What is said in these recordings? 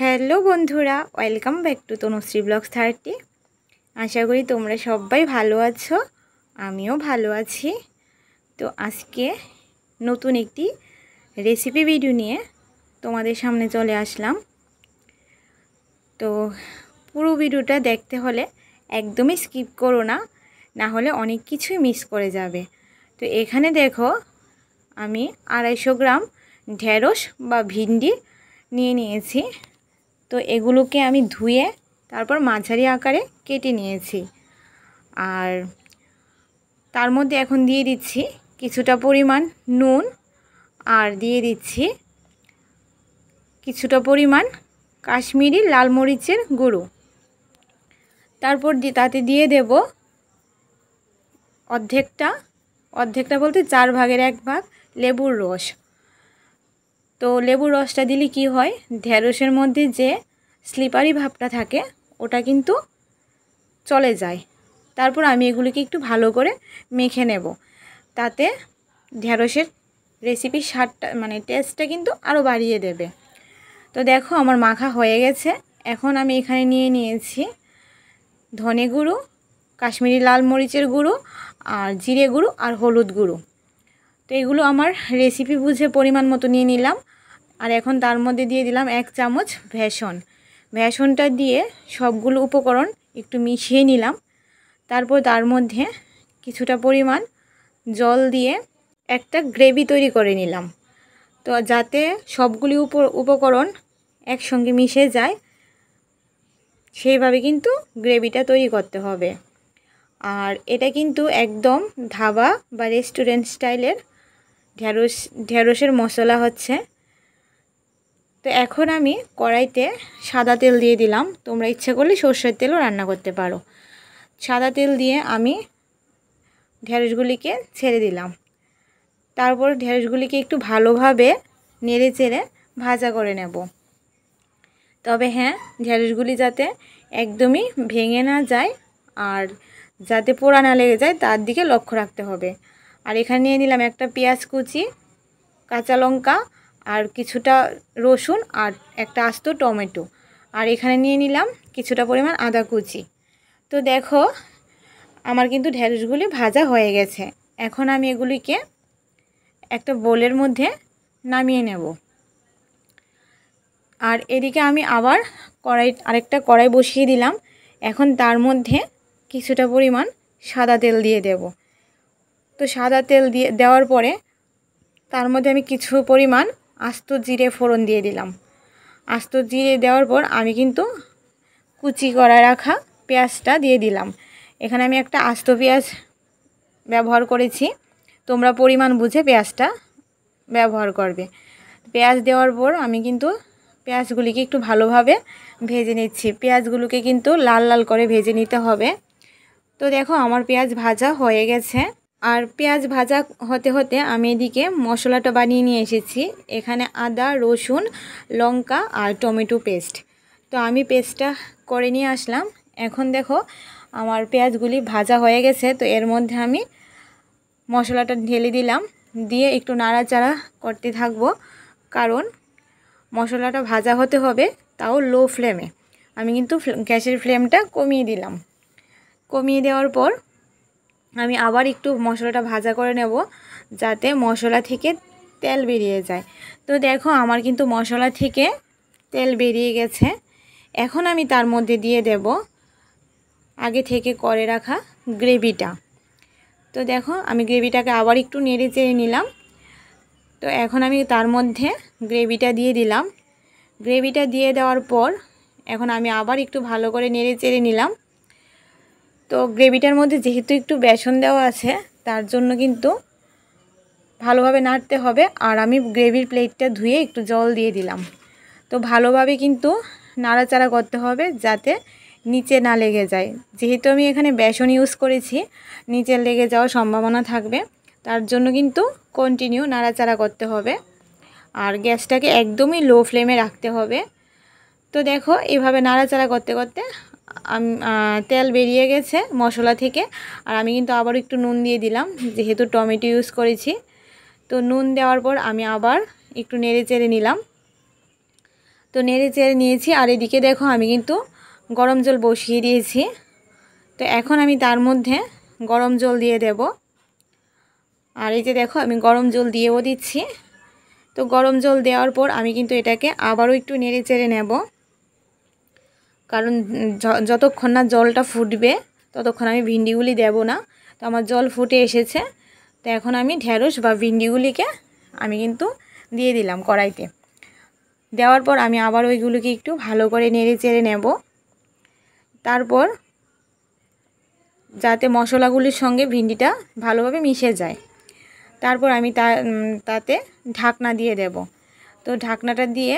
Hello বন্ধুরা, welcome back to Tanushree blogs 30। আশা করি তোমরা সবাই ভালো আছো, আমিও ভালো আছি। তো আজকে নতুন একটি রেসিপি ভিডিও নিয়ে তোমাদের সামনে চলে আসলাম। তো পুরো ভিডিওটা দেখতে হলে একদমই স্কিপ করো না, না হলে অনেক কিছুই মিস করে যাবে। তো এখানে দেখো আমি 250 গ্রাম ঢেঁড়স বা ভিন্ডি নিয়ে নিয়েছি। তো এগুলোকে আমি ধুয়ে তারপর মাঝারি আকারে কেটে নিয়েছি। আর তার মধ্যে এখন দিয়ে দিচ্ছি কিছুটা পরিমাণ নুন, আর দিয়ে দিচ্ছি কিছুটা পরিমাণ কাশ্মীরি লাল মরিচের গুঁড়ো। তারপর তাতে দিয়ে দেব অর্ধেকটা বলতে 4 ভাগের 1 ভাগ লেবুর রস। তো লেবুর রসটা দিলে কি হয়, ঢেঁড়সের মধ্যে যে স্লিপারি ভাবটা থাকে ওটা কিন্তু চলে যায়। তারপর আমি এগুলিকে একটু ভালো করে মেখে নেব, তাতে ঢেঁড়সের রেসিপির স্বাদটা টেস্টটা কিন্তু আরও বাড়িয়ে দেবে। তো দেখো আমার মাখা হয়ে গেছে। এখন আমি এখানে নিয়ে নিয়েছি ধনে গুঁড়ো, কাশ্মীরি লাল মরিচের গুঁড়ো, আর জিরে গুঁড়ো আর হলুদ গুঁড়ো। তো এগুলো আমার রেসিপি বুঝে পরিমাণ মতো নিয়ে নিলাম। আর এখন তার মধ্যে দিয়ে দিলাম 1 চামচ বেসনটা দিয়ে সবগুলো উপকরণ একটু মিশিয়ে নিলাম। তারপর তার মধ্যে কিছুটা পরিমাণ জল দিয়ে একটা গ্রেভি তৈরি করে নিলাম। তো যাতে সবগুলি উপকরণ একসঙ্গে মিশে যায় সেইভাবে কিন্তু গ্রেভিটা তৈরি করতে হবে। আর এটা কিন্তু একদম ধাবা বা রেস্টুরেন্ট স্টাইলের ঢেঁড়সের মশলা হচ্ছে। তো এখন আমি কড়াইতে সাদা তেল দিয়ে দিলাম। তোমরা ইচ্ছা করলে সর্ষের তেলও রান্না করতে পারো। সাদা তেল দিয়ে আমি ঢেঁড়সগুলিকে ছেড়ে দিলাম। তারপর ঢেঁড়সগুলিকে একটু ভালোভাবে নেড়ে চেড়ে ভাজা করে নেব। তবে হ্যাঁ, ঢেঁড়সগুলি যাতে একদমই ভেঙে না যায় আর যাতে পোড়া না লেগে যায় তার দিকে লক্ষ্য রাখতে হবে। আর এখানে নিয়ে নিলাম একটা পেঁয়াজ কুচি, কাঁচা লঙ্কা আর কিছুটা রসুন আর একটা আস্ত টমেটো। আর এখানে নিয়ে নিলাম কিছুটা পরিমাণ আদা কুচি। তো দেখো আমার কিন্তু ঢেঁড়সগুলি ভাজা হয়ে গেছে। এখন আমি এগুলিকে একটা বোলের মধ্যে নামিয়ে নেব। আর এদিকে আমি আবার আরেকটা কড়াই বসিয়ে দিলাম। এখন তার মধ্যে কিছুটা পরিমাণ সাদা তেল দিয়ে দেব। তো সাদা তেল দেওয়ার পরে তার মধ্যে আমি কিছু পরিমাণ আস্ত জিরে ফোড়ন দিয়ে দিলাম। আস্ত জিরে দেওয়ার পর আমি কিন্তু কুচি করা রাখা পেঁয়াজটা দিয়ে দিলাম। এখানে আমি একটা আস্ত পেঁয়াজ ব্যবহার করেছি, তোমরা পরিমাণ বুঝে পেঁয়াজটা ব্যবহার করবে। পেঁয়াজ দেওয়ার পর আমি কিন্তু পেঁয়াজগুলিকে একটু ভালোভাবে ভেজে নিচ্ছি। পেঁয়াজগুলোকে কিন্তু লাল লাল করে ভেজে নিতে হবে। তো দেখো আমার পেঁয়াজ ভাজা হয়ে গেছে। আর পেঁয়াজ ভাজা হতে হতে আমি এদিকে মশলাটা বানিয়ে নিয়ে এসেছি। এখানে আদা, রসুন, লঙ্কা আর টমেটো পেস্ট। তো আমি পেস্টটা করে নিয়ে আসলাম। এখন দেখো আমার পেঁয়াজগুলি ভাজা হয়ে গেছে। তো এর মধ্যে আমি মশলাটা ঢেলে দিলাম, দিয়ে একটু নাড়াচাড়া করতে থাকবো, কারণ মশলাটা ভাজা হতে হবে, তাও লো ফ্লেমে। আমি কিন্তু গ্যাসের ফ্লেমটা কমিয়ে দিলাম। কমিয়ে দেওয়ার পর আমি আবার একটু মশলাটা ভাজা করে নেব, যাতে মশলা থেকে তেল বেরিয়ে যায়। তো দেখো আমার কিন্তু মশলা থেকে তেল বেরিয়ে গেছে। এখন আমি তার মধ্যে দিয়ে দেব আগে থেকে করে রাখা গ্রেভিটা। তো দেখো আমি গ্রেভিটাকে আবার একটু নেড়ে চেড়ে নিলাম। তো এখন আমি তার মধ্যে গ্রেভিটা দিয়ে দিলাম। গ্রেভিটা দিয়ে দেওয়ার পর এখন আমি আবার একটু ভালো করে নেড়ে চেড়ে নিলাম। তো গ্রেভিটার মধ্যে যেহেতু একটু বেসন দেওয়া আছে, তার জন্য কিন্তু ভালোভাবে নাড়তে হবে। আর আমি গ্রেভির প্লেটটা ধুয়ে একটু জল দিয়ে দিলাম। তো ভালোভাবে কিন্তু নাড়াচাড়া করতে হবে, যাতে নিচে না লেগে যায়। যেহেতু আমি এখানে বেসন ইউজ করেছি, নিচে লেগে যাওয়ার সম্ভাবনা থাকবে। তার জন্য কিন্তু কন্টিনিউ নাড়াচাড়া করতে হবে আর গ্যাসটাকে একদমই লো ফ্লেমে রাখতে হবে। তো দেখো এভাবে নাড়াচাড়া করতে করতে তেল বেরিয়ে গেছে মশলা থেকে। আর আমি কিন্তু আবার একটু নুন দিয়ে দিলাম, যেহেতু টমেটো ইউজ করেছি। তো নুন দেওয়ার পর আমি আবার একটু নেড়ে চেড়ে নিলাম। তো নেড়ে চেড়ে নিয়েছি। আর এদিকে দেখো আমি কিন্তু গরম জল বসিয়ে দিয়েছি। তো এখন আমি তার মধ্যে গরম জল দিয়ে দেব। আর এই যে দেখো আমি গরম জল দিয়েও দিচ্ছি। তো গরম জল দেওয়ার পর আমি কিন্তু এটাকে আবারও একটু নেড়ে চেড়ে নেব, কারণ যতক্ষণ না জলটা ফুটবে ততক্ষণ আমি ভিন্ডিগুলি দেব না। তো আমার জল ফুটে এসেছে। তো এখন আমি ঢেঁড়স বা ভিন্ডিগুলিকে আমি কিন্তু দিয়ে দিলাম কড়াইতে। দেওয়ার পর আমি আবার ওইগুলোকে একটু ভালো করে নেড়ে চেড়ে নেব, তারপর যাতে মশলাগুলির সঙ্গে ভিন্ডিটা ভালোভাবে মিশে যায়। তারপর আমি তাতে ঢাকনা দিয়ে দেব। তো ঢাকনাটা দিয়ে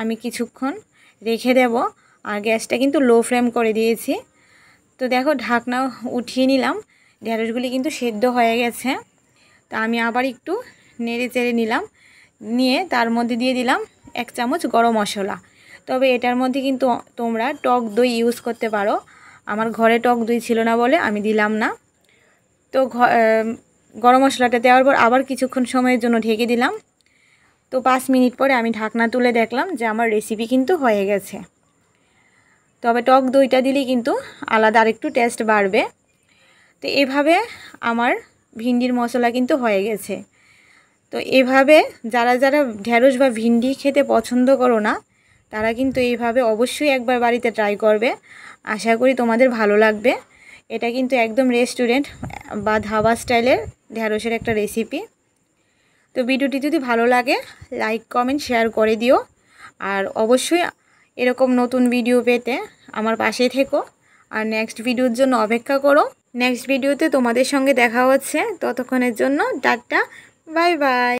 আমি কিছুক্ষণ রেখে দেব। আর গ্যাসটা কিন্তু লো ফ্লেম করে দিয়েছি। তো দেখো ঢাকনা উঠিয়ে নিলাম, ঢেঁড়সগুলি কিন্তু সেদ্ধ হয়ে গেছে। তা আমি আবার একটু নেড়ে চেড়ে নিলাম, নিয়ে তার মধ্যে দিয়ে দিলাম 1 চামচ গরম মশলা। তবে এটার মধ্যে কিন্তু তোমরা টক দই ইউজ করতে পারো। আমার ঘরে টক দই ছিল না বলে আমি দিলাম না। তো গরম মশলাটা দেওয়ার পর আবার কিছুক্ষণ সময়ের জন্য ঢেকে দিলাম। তো 5 মিনিট পরে আমি ঢাকনা তুলে দেখলাম যে আমার রেসিপি কিন্তু হয়ে গেছে। তবে টক দইটা দিলে কিন্তু আলাদা আরেকটু টেস্ট বাড়বে। তো এভাবে আমার ভিন্ডির মশলা কিন্তু হয়ে গেছে। তো এভাবে যারা যারা ঢেঁড়স বা ভিন্ডি খেতে পছন্দ করো না, তারা কিন্তু এইভাবে অবশ্যই একবার বাড়িতে ট্রাই করবে। আশা করি তোমাদের ভালো লাগবে। এটা কিন্তু একদম রেস্টুরেন্ট বা ধাবা স্টাইলের ঢেঁড়সের একটা রেসিপি। তো ভিডিওটি যদি ভালো লাগে লাইক কমেন্ট শেয়ার করে দিও। আর অবশ্যই এরকম নতুন ভিডিও পেতে আমার পাশেই থেকো। আর নেক্সট ভিডিওর জন্য অপেক্ষা করো। নেক্সট ভিডিওতে তোমাদের সঙ্গে দেখা হচ্ছে। ততক্ষণের জন্য টাটা, বাই বাই।